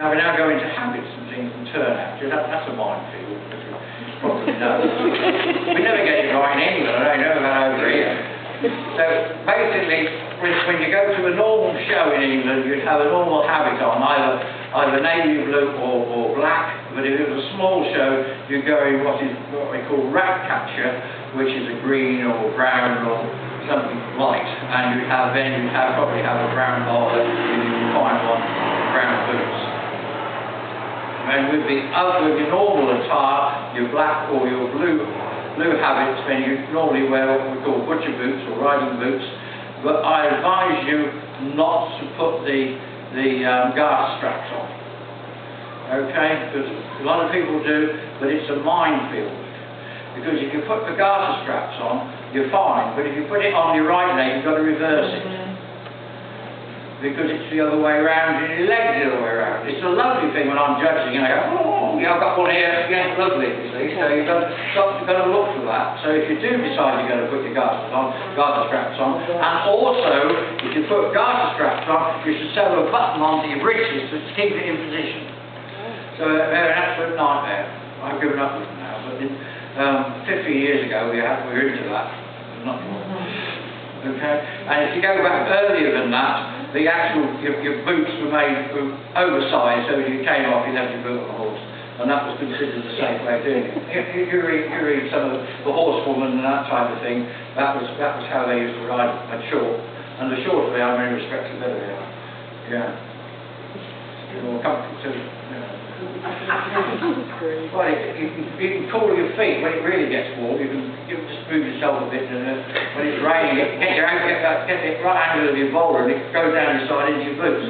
Now we now go into habits and things and turnout. That's a minefield, as you probably know. We never get it right in England, I don't know about over here. So basically, when you go to a normal show in England, you'd have a normal habit on, either navy blue or black. But if it was a small show, you'd go in what we call rat catcher, which is a green or brown or something light, and you'd probably have a brown bowler with your fine one, brown boots. And with your normal attire, your black or your blue habits, then you normally wear what we call butcher boots or riding boots. But I advise you not to put the garter straps on. Okay, because a lot of people do, but it's a minefield. Because if you put the garter straps on, you're fine, but if you put it on your right leg, you've got to reverse it. Because it's the other way around, and your leg's the other way around. It's a lovely thing when I'm judging, and I go, oh, yeah, I've got one here, yeah, it's lovely, you see. So you've got to look for that. So if you do decide you're going to put your garter straps on, and also, if you put garter straps on, you should sew a button onto your breeches to keep it in position. So they're an absolute nightmare. I've given up with them now, but 50 years ago we were into that. Not more. Okay? And if you go back earlier than that, the actual your boots were made oversized, so when you came off, you left your boot on the horse, and that was considered the safe way of doing it. You read some of the horsewoman and that type of thing. That was how they used to ride at short, and the shorter they are, in many respects, the better they are. Yeah. You're more comfortable too. Well, you can cool your feet when it really gets warm. You can just move yourself a bit, and when it's raining, get it right angle of your bowler, and it goes down your side into your boots.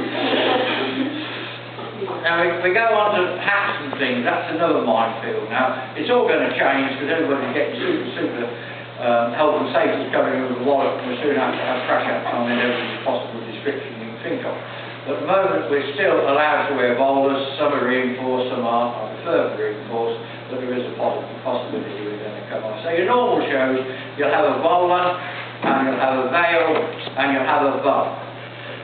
Now we go on to hats and things. That's another minefield. Now it's all going to change because everybody's getting super health and safety is coming with a wallet, and we soon have to have crash hats on in every possible description you can think of. At the moment, we're still allowed to wear bowlers. Some are reinforced, some aren't. I prefer them reinforced, but there is a possibility we're going to come on. So your normal shows, you'll have a bowler, and you'll have a veil, and you'll have a bun.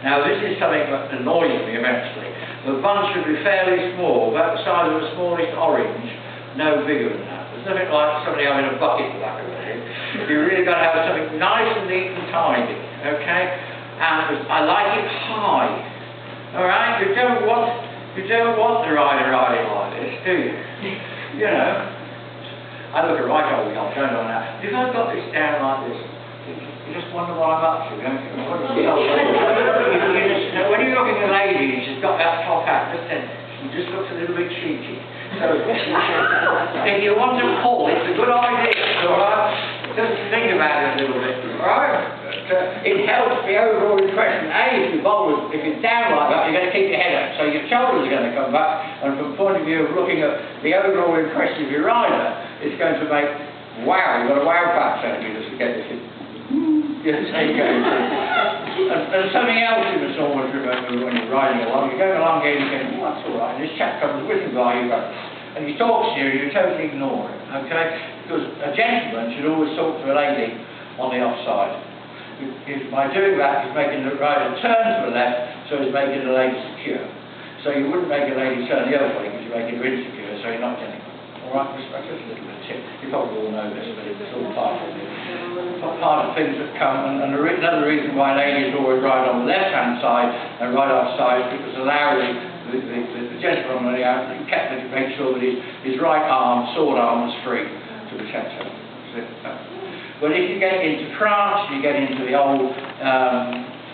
Now, this is something that annoys me immensely. The bun should be fairly small, about the size of the smallest orange, no bigger than that. There's nothing like somebody having a bucket for that of it. You've really got to have something nice and neat and tidy, okay? And I like it high. All right, you don't want the rider riding like this, do you? You know, I look at right over the top, don't I now? If I've got this down like this, you just wonder what I'm up to, don't you? When you're looking at a lady, she's got that top hat, she just looks a little bit cheeky. So, if you want to pull, it's a good idea, all right? Just think about it a little bit, all right? It helps the overall impression. If it's down like that, you're going to keep your head up, so your shoulders are going to come back, and from the point of view of looking at the overall impression of your rider, it's going to make, wow, you've got a wow factor, you just get this in. Yes, there you go. And something else you must always remember when you're riding along, you're going along here and you're going, well, that's all right, and this chap comes whizzing by you, and he talks to you, you totally ignore him, okay? Because a gentleman should always talk to a lady on the offside. By doing that, he's making the rider turn to the left, so he's making the lady secure. So you wouldn't make a lady turn the other way because you're making her insecure, so you're not getting her. All right, just a little bit of tip. You probably all know this, but it's all part of things that come. And another reason why ladies always ride on the left-hand side and ride offside is because allowing the gentleman on the out, to make sure that his right arm, sword arm, was free to the chateau. But if you get into France, you get into the old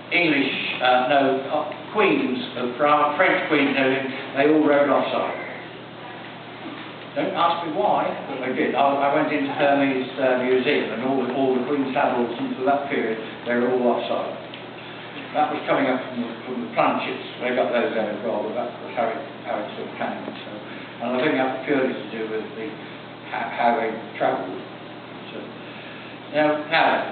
English, queens of France, French queens, they all rode offside. Don't ask me why, but they did. I went into Hermes Museum, and all the queen saddles into that period, they were all offside. That was coming up from the planchets. They got those there as well, but that was how it sort of came. So, and I think that was purely to do with how they travelled. Now,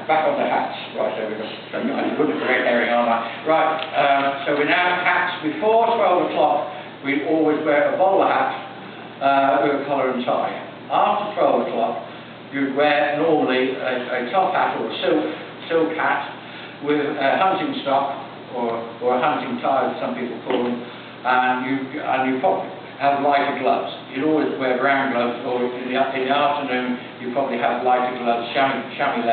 back on the hats. Right, there we go. I put a red herring on that. Right, so we now have hats. Before 12 o'clock, we always wear a bowler hat with a collar and tie. After 12 o'clock, you'd wear normally a top hat or a silk hat with a hunting stock or a hunting tie, as some people call them, and you probably have lighter gloves. You'd always wear brown gloves, or in the afternoon you probably have lighter gloves, chamois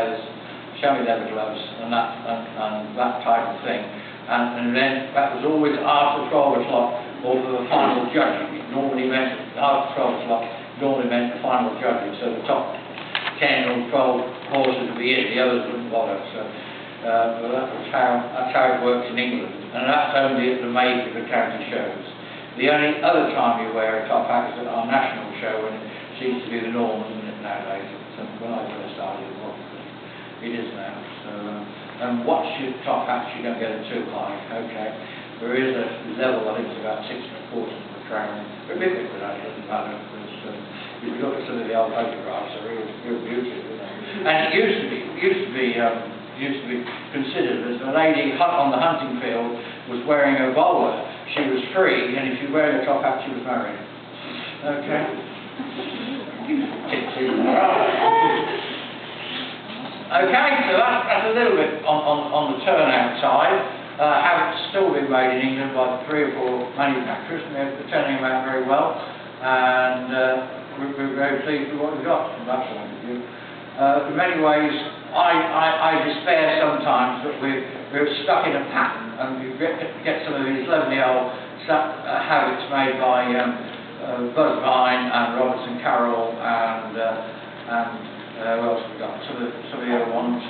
leather gloves, and that type of thing. And then that was always after 12 o'clock, or for the final judging. It normally meant after 12 o'clock. Normally meant the final judging. So the top 10 or 12 horses would be in, the others wouldn't bother. So but that's how it works in England, and that's only at the major county shows. The only other time you wear a top hat is at our national show, and it seems to be the norm, isn't it, nowadays? So when I first started, it is now. So, and watch your top hats, you don't get it too high, okay? There is a level, I think it's about 6 1/4 for the crown. But maybe it doesn't matter, because if you look at some of the old photographs, they're real beautiful, you know? And it used to be considered as a lady on the hunting field was wearing a bowler, she was free, and if you wear a top hat, she was married. Okay? Okay, so that's a little bit on the turnout side. Habits still been made in England by 3 or 4 manufacturers, and they're turning them out very well, and we're very pleased with what we've got from that point of view. In many ways, I despair sometimes that we're stuck in a pattern, and we get some of these lovely old habits made by Buzz Vine and Robertson Carroll and what else have we got? Some of the other ones.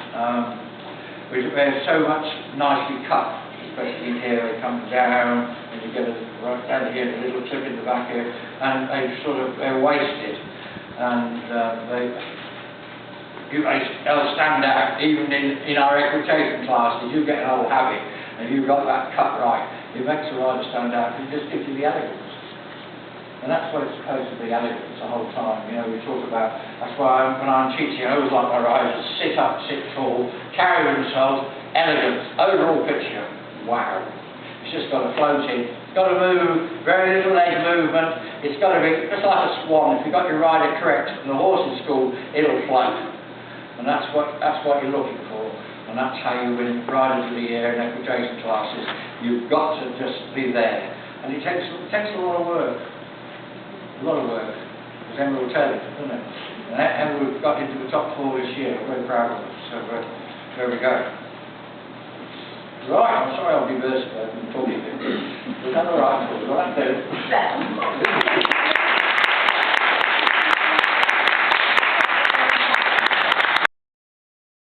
They're so much nicely cut, especially in here. They come down, and you get right down here, a little clip in the back here, and they're wasted, and they'll stand out even in our equitation classes. You get an old habit, and you've got that cut right. It makes the rider stand out. It just gives you the elegance. And that's what it's supposed to be, elegance, the whole time. You know, we talk about, that's why when I'm teaching, I always like my riders to sit up, sit tall, carry themselves, elegance, overall picture, wow. It's just got to float in. It's got to move, very little leg movement. It's got to be just like a swan. If you've got your rider correct and the horse is school, it'll float. And that's what you're looking for. And that's how you win riders of the year in equitation classes. You've got to just be there. And it takes a lot of work. A lot of work, as Emma will tell you, doesn't it? And Emma we've got into the top 4 this year. We're very proud of it. So there we go. Right, I'm sorry I'll be burst, but I'm talking a bit. Was that all right? Will that do?